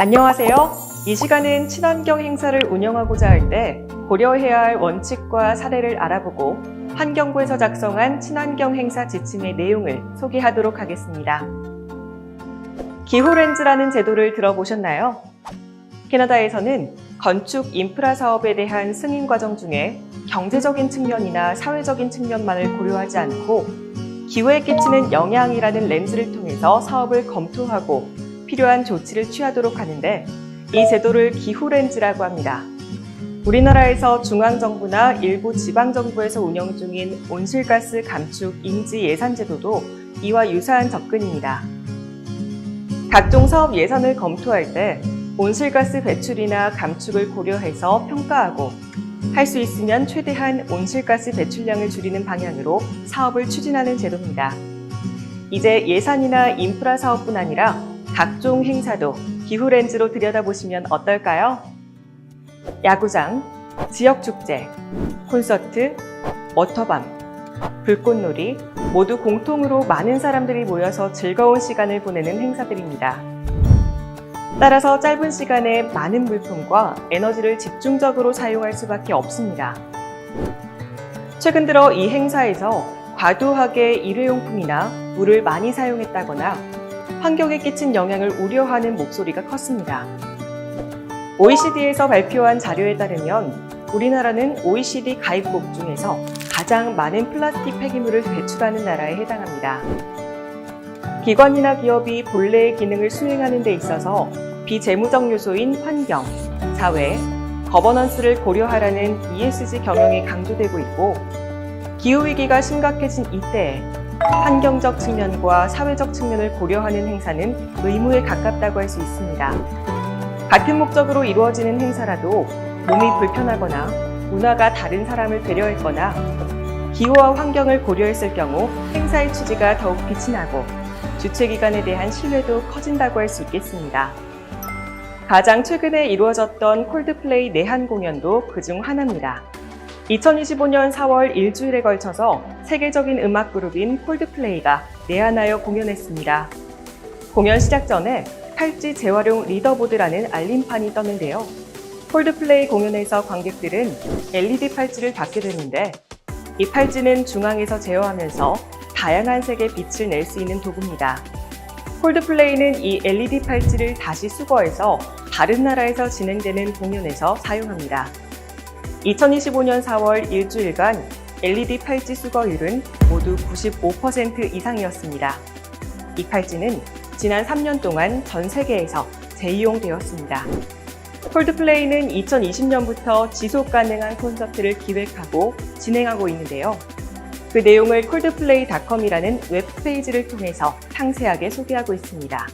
안녕하세요. 이 시간은 친환경 행사를 운영하고자 할 때 고려해야 할 원칙과 사례를 알아보고 환경부에서 작성한 친환경 행사 지침의 내용을 소개하도록 하겠습니다. 기후렌즈라는 제도를 들어보셨나요? 캐나다에서는 건축 인프라 사업에 대한 승인 과정 중에 경제적인 측면이나 사회적인 측면만을 고려하지 않고 기후에 끼치는 영향이라는 렌즈를 통해서 사업을 검토하고 필요한 조치를 취하도록 하는데 이 제도를 기후렌즈라고 합니다. 우리나라에서 중앙정부나 일부 지방정부에서 운영 중인 온실가스 감축 인지 예산제도도 이와 유사한 접근입니다. 각종 사업 예산을 검토할 때 온실가스 배출이나 감축을 고려해서 평가하고 할 수 있으면 최대한 온실가스 배출량을 줄이는 방향으로 사업을 추진하는 제도입니다. 이제 예산이나 인프라 사업뿐 아니라 각종 행사도 기후렌즈로 들여다보시면 어떨까요? 야구장, 지역축제, 콘서트, 워터밤, 불꽃놀이 모두 공통으로 많은 사람들이 모여서 즐거운 시간을 보내는 행사들입니다. 따라서 짧은 시간에 많은 물품과 에너지를 집중적으로 사용할 수밖에 없습니다. 최근 들어 이 행사에서 과도하게 일회용품이나 물을 많이 사용했다거나 환경에 끼친 영향을 우려하는 목소리가 컸습니다. OECD에서 발표한 자료에 따르면 우리나라는 OECD 가입국 중에서 가장 많은 플라스틱 폐기물을 배출하는 나라에 해당합니다. 기관이나 기업이 본래의 기능을 수행하는 데 있어서 비재무적 요소인 환경, 사회, 거버넌스를 고려하라는 ESG 경영이 강조되고 있고 기후위기가 심각해진 이때에 환경적 측면과 사회적 측면을 고려하는 행사는 의무에 가깝다고 할 수 있습니다. 같은 목적으로 이루어지는 행사라도 몸이 불편하거나 문화가 다른 사람을 배려했거나 기후와 환경을 고려했을 경우 행사의 취지가 더욱 빛이 나고 주최기관에 대한 신뢰도 커진다고 할 수 있겠습니다. 가장 최근에 이루어졌던 콜드플레이 내한 공연도 그중 하나입니다. 2025년 4월 일주일에 걸쳐서 세계적인 음악 그룹인 콜드플레이가 내한하여 공연했습니다. 공연 시작 전에 팔찌 재활용 리더보드라는 알림판이 떴는데요. 콜드플레이 공연에서 관객들은 LED 팔찌를 받게 되는데 이 팔찌는 중앙에서 제어하면서 다양한 색의 빛을 낼 수 있는 도구입니다. 콜드플레이는 이 LED 팔찌를 다시 수거해서 다른 나라에서 진행되는 공연에서 사용합니다. 2025년 4월 일주일간 LED 팔찌 수거율은 모두 95% 이상이었습니다. 이 팔찌는 지난 3년 동안 전 세계에서 재이용되었습니다. 콜드플레이는 2020년부터 지속 가능한 콘서트를 기획하고 진행하고 있는데요. 그 내용을 coldplay.com이라는 웹페이지를 통해서 상세하게 소개하고 있습니다.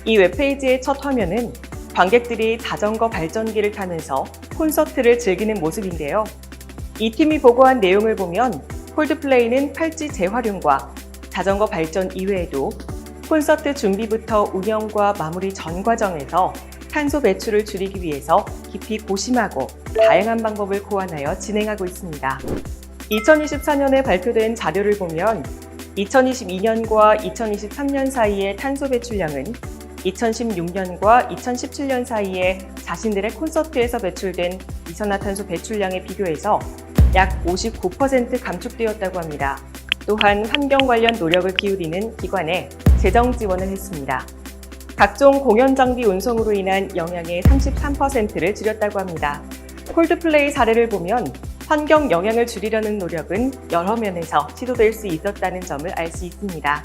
이 웹페이지의 첫 화면은 관객들이 자전거 발전기를 타면서 콘서트를 즐기는 모습인데요. 이 팀이 보고한 내용을 보면 콜드플레이는 팔찌 재활용과 자전거 발전 이외에도 콘서트 준비부터 운영과 마무리 전 과정에서 탄소 배출을 줄이기 위해서 깊이 고심하고 다양한 방법을 고안하여 진행하고 있습니다. 2024년에 발표된 자료를 보면 2022년과 2023년 사이의 탄소 배출량은 2016년과 2017년 사이에 자신들의 콘서트에서 배출된 이산화탄소 배출량에 비교해서 약 59% 감축되었다고 합니다. 또한 환경 관련 노력을 기울이는 기관에 재정 지원을 했습니다. 각종 공연 장비 운송으로 인한 영향의 33%를 줄였다고 합니다. 콜드플레이 사례를 보면 환경 영향을 줄이려는 노력은 여러 면에서 시도될 수 있었다는 점을 알 수 있습니다.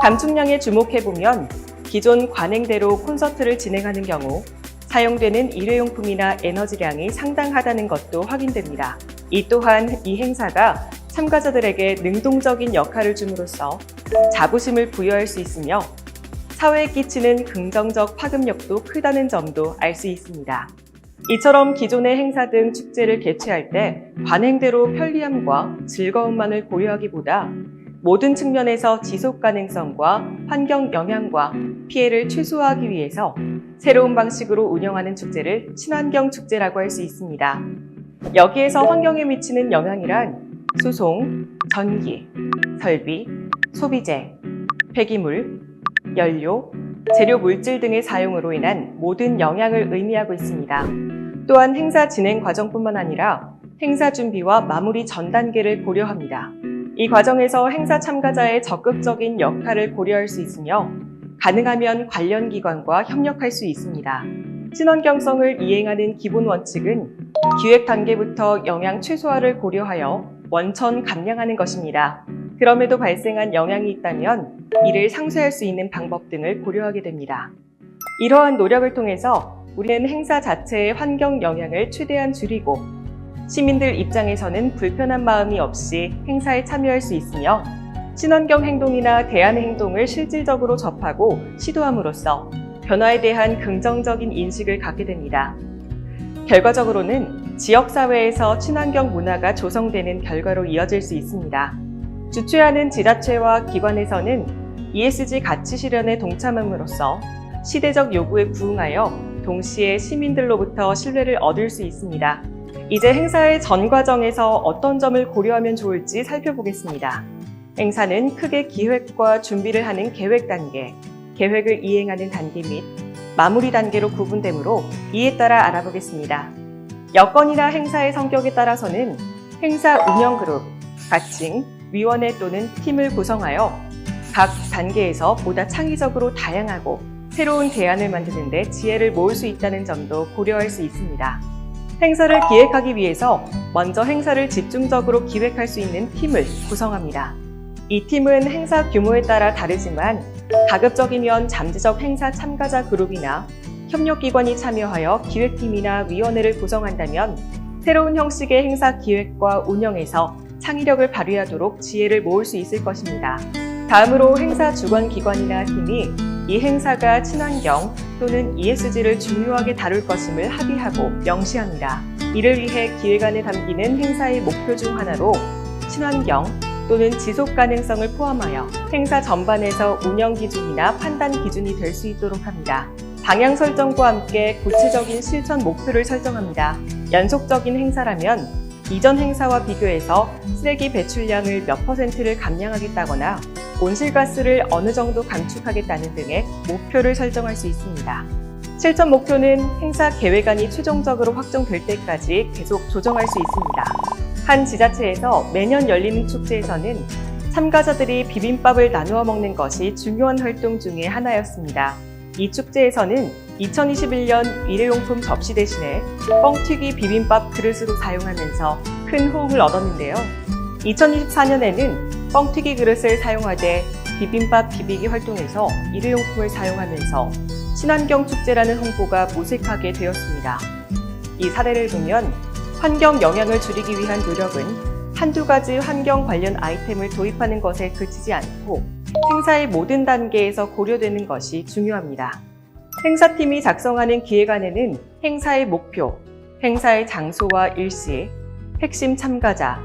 감축량에 주목해보면 기존 관행대로 콘서트를 진행하는 경우 사용되는 일회용품이나 에너지량이 상당하다는 것도 확인됩니다. 이 또한 이 행사가 참가자들에게 능동적인 역할을 줌으로써 자부심을 부여할 수 있으며 사회에 끼치는 긍정적 파급력도 크다는 점도 알 수 있습니다. 이처럼 기존의 행사 등 축제를 개최할 때 관행대로 편리함과 즐거움만을 고려하기보다 모든 측면에서 지속 가능성과 환경 영향과 피해를 최소화하기 위해서 새로운 방식으로 운영하는 축제를 친환경 축제라고 할 수 있습니다. 여기에서 환경에 미치는 영향이란 수송, 전기, 설비, 소비재, 폐기물, 연료, 재료 물질 등의 사용으로 인한 모든 영향을 의미하고 있습니다. 또한 행사 진행 과정뿐만 아니라 행사 준비와 마무리 전 단계를 고려합니다. 이 과정에서 행사 참가자의 적극적인 역할을 고려할 수 있으며 가능하면 관련 기관과 협력할 수 있습니다. 친환경성을 이행하는 기본 원칙은 기획 단계부터 영향 최소화를 고려하여 원천 감량하는 것입니다. 그럼에도 발생한 영향이 있다면 이를 상쇄할 수 있는 방법 등을 고려하게 됩니다. 이러한 노력을 통해서 우리는 행사 자체의 환경 영향을 최대한 줄이고 시민들 입장에서는 불편한 마음이 없이 행사에 참여할 수 있으며 친환경 행동이나 대안 행동을 실질적으로 접하고 시도함으로써 변화에 대한 긍정적인 인식을 갖게 됩니다. 결과적으로는 지역사회에서 친환경 문화가 조성되는 결과로 이어질 수 있습니다. 주최하는 지자체와 기관에서는 ESG 가치 실현에 동참함으로써 시대적 요구에 부응하여 동시에 시민들로부터 신뢰를 얻을 수 있습니다. 이제 행사의 전 과정에서 어떤 점을 고려하면 좋을지 살펴보겠습니다. 행사는 크게 기획과 준비를 하는 계획 단계, 계획을 이행하는 단계 및 마무리 단계로 구분되므로 이에 따라 알아보겠습니다. 여건이나 행사의 성격에 따라서는 행사 운영 그룹, 가칭, 위원회 또는 팀을 구성하여 각 단계에서 보다 창의적으로 다양하고 새로운 대안을 만드는 데 지혜를 모을 수 있다는 점도 고려할 수 있습니다. 행사를 기획하기 위해서 먼저 행사를 집중적으로 기획할 수 있는 팀을 구성합니다. 이 팀은 행사 규모에 따라 다르지만 가급적이면 잠재적 행사 참가자 그룹이나 협력기관이 참여하여 기획팀이나 위원회를 구성한다면 새로운 형식의 행사 기획과 운영에서 창의력을 발휘하도록 지혜를 모을 수 있을 것입니다. 다음으로 행사 주관기관이나 팀이 이 행사가 친환경 또는 ESG를 중요하게 다룰 것임을 합의하고 명시합니다. 이를 위해 기획안에 담기는 행사의 목표 중 하나로 친환경 또는 지속 가능성을 포함하여 행사 전반에서 운영 기준이나 판단 기준이 될 수 있도록 합니다. 방향 설정과 함께 구체적인 실천 목표를 설정합니다. 연속적인 행사라면 이전 행사와 비교해서 쓰레기 배출량을 몇 %를 감량하겠다거나 온실가스를 어느 정도 감축하겠다는 등의 목표를 설정할 수 있습니다. 실천 목표는 행사 계획안이 최종적으로 확정될 때까지 계속 조정할 수 있습니다. 한 지자체에서 매년 열리는 축제에서는 참가자들이 비빔밥을 나누어 먹는 것이 중요한 활동 중의 하나였습니다. 이 축제에서는 2021년 일회용품 접시 대신에 뻥튀기 비빔밥 그릇으로 사용하면서 큰 호응을 얻었는데요. 2024년에는 뻥튀기 그릇을 사용하되 비빔밥 비비기 활동에서 일회용품을 사용하면서 친환경 축제라는 홍보가 모색하게 되었습니다. 이 사례를 보면 환경 영향을 줄이기 위한 노력은 한두 가지 환경 관련 아이템을 도입하는 것에 그치지 않고 행사의 모든 단계에서 고려되는 것이 중요합니다. 행사팀이 작성하는 기획안에는 행사의 목표, 행사의 장소와 일시, 핵심 참가자,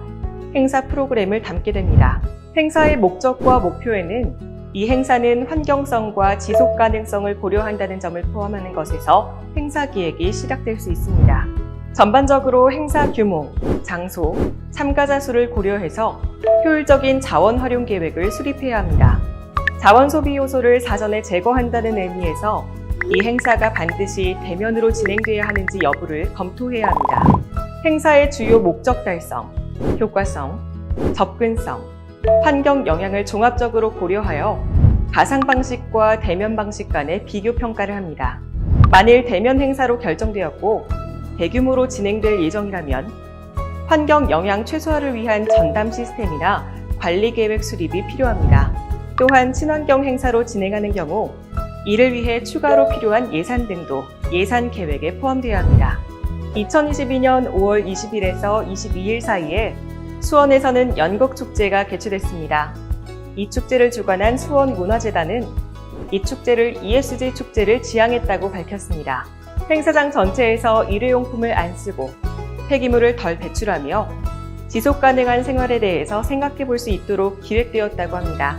행사 프로그램을 담게 됩니다. 행사의 목적과 목표에는 이 행사는 환경성과 지속 가능성을 고려한다는 점을 포함하는 것에서 행사 기획이 시작될 수 있습니다. 전반적으로 행사 규모, 장소, 참가자 수를 고려해서 효율적인 자원 활용 계획을 수립해야 합니다. 자원 소비 요소를 사전에 제거한다는 의미에서 이 행사가 반드시 대면으로 진행돼야 하는지 여부를 검토해야 합니다. 행사의 주요 목적 달성, 효과성, 접근성, 환경 영향을 종합적으로 고려하여 가상 방식과 대면 방식 간의 비교 평가를 합니다. 만일 대면 행사로 결정되었고 대규모로 진행될 예정이라면 환경 영향 최소화를 위한 전담 시스템이나 관리 계획 수립이 필요합니다. 또한 친환경 행사로 진행하는 경우 이를 위해 추가로 필요한 예산 등도 예산 계획에 포함되어야 합니다. 2022년 5월 20일에서 22일 사이에 수원에서는 연극축제가 개최됐습니다. 이 축제를 주관한 수원문화재단은 이 축제를 ESG 축제를 지향했다고 밝혔습니다. 행사장 전체에서 일회용품을 안 쓰고 폐기물을 덜 배출하며 지속 가능한 생활에 대해서 생각해 볼 수 있도록 기획되었다고 합니다.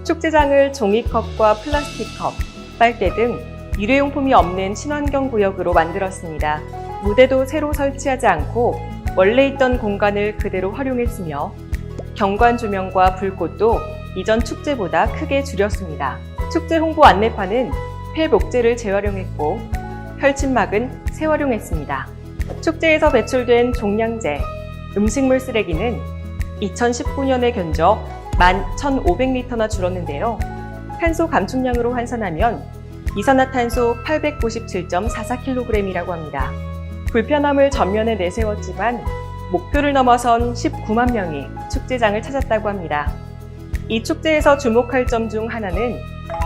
축제장을 종이컵과 플라스틱컵, 빨대 등 일회용품이 없는 친환경 구역으로 만들었습니다. 무대도 새로 설치하지 않고 원래 있던 공간을 그대로 활용했으며 경관 조명과 불꽃도 이전 축제보다 크게 줄였습니다. 축제 홍보 안내판은 폐목재를 재활용했고 펼침막은 재활용했습니다. 축제에서 배출된 종량제, 음식물 쓰레기는 2019년에 견저 11,500리터나 줄었는데요. 탄소 감축량으로 환산하면 이산화탄소 897.44kg이라고 합니다. 불편함을 전면에 내세웠지만 목표를 넘어선 19만 명이 축제장을 찾았다고 합니다. 이 축제에서 주목할 점 중 하나는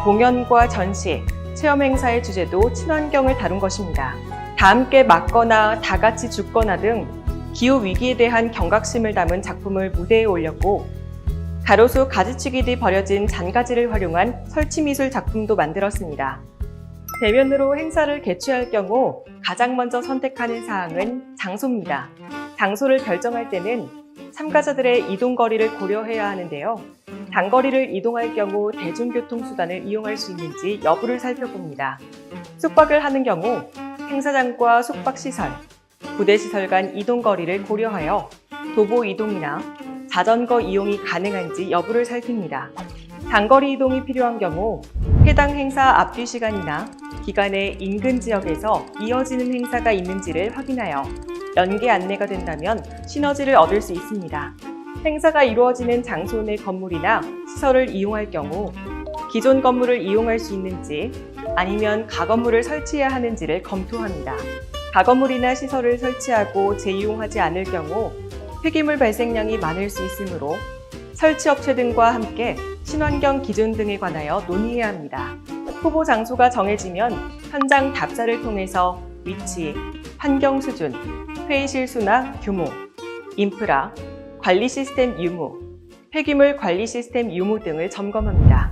공연과 전시, 체험 행사의 주제도 친환경을 다룬 것입니다. 다 함께 맞거나 다 같이 죽거나 등 기후 위기에 대한 경각심을 담은 작품을 무대에 올렸고 가로수 가지치기 뒤 버려진 잔가지를 활용한 설치미술 작품도 만들었습니다. 대면으로 행사를 개최할 경우 가장 먼저 선택하는 사항은 장소입니다. 장소를 결정할 때는 참가자들의 이동 거리를 고려해야 하는데요. 단거리를 이동할 경우 대중교통수단을 이용할 수 있는지 여부를 살펴봅니다. 숙박을 하는 경우 행사장과 숙박시설, 부대시설 간 이동 거리를 고려하여 도보 이동이나 자전거 이용이 가능한지 여부를 살핍니다. 단거리 이동이 필요한 경우 해당 행사 앞뒤 시간이나 기간에 인근 지역에서 이어지는 행사가 있는지를 확인하여 연계 안내가 된다면 시너지를 얻을 수 있습니다. 행사가 이루어지는 장소 내 건물이나 시설을 이용할 경우 기존 건물을 이용할 수 있는지 아니면 가건물을 설치해야 하는지를 검토합니다. 가건물이나 시설을 설치하고 재이용하지 않을 경우 폐기물 발생량이 많을 수 있으므로 설치업체 등과 함께 친환경 기준 등에 관하여 논의해야 합니다. 후보 장소가 정해지면 현장 답사를 통해서 위치, 환경 수준, 회의실 수나 규모, 인프라, 관리 시스템 유무, 폐기물 관리 시스템 유무 등을 점검합니다.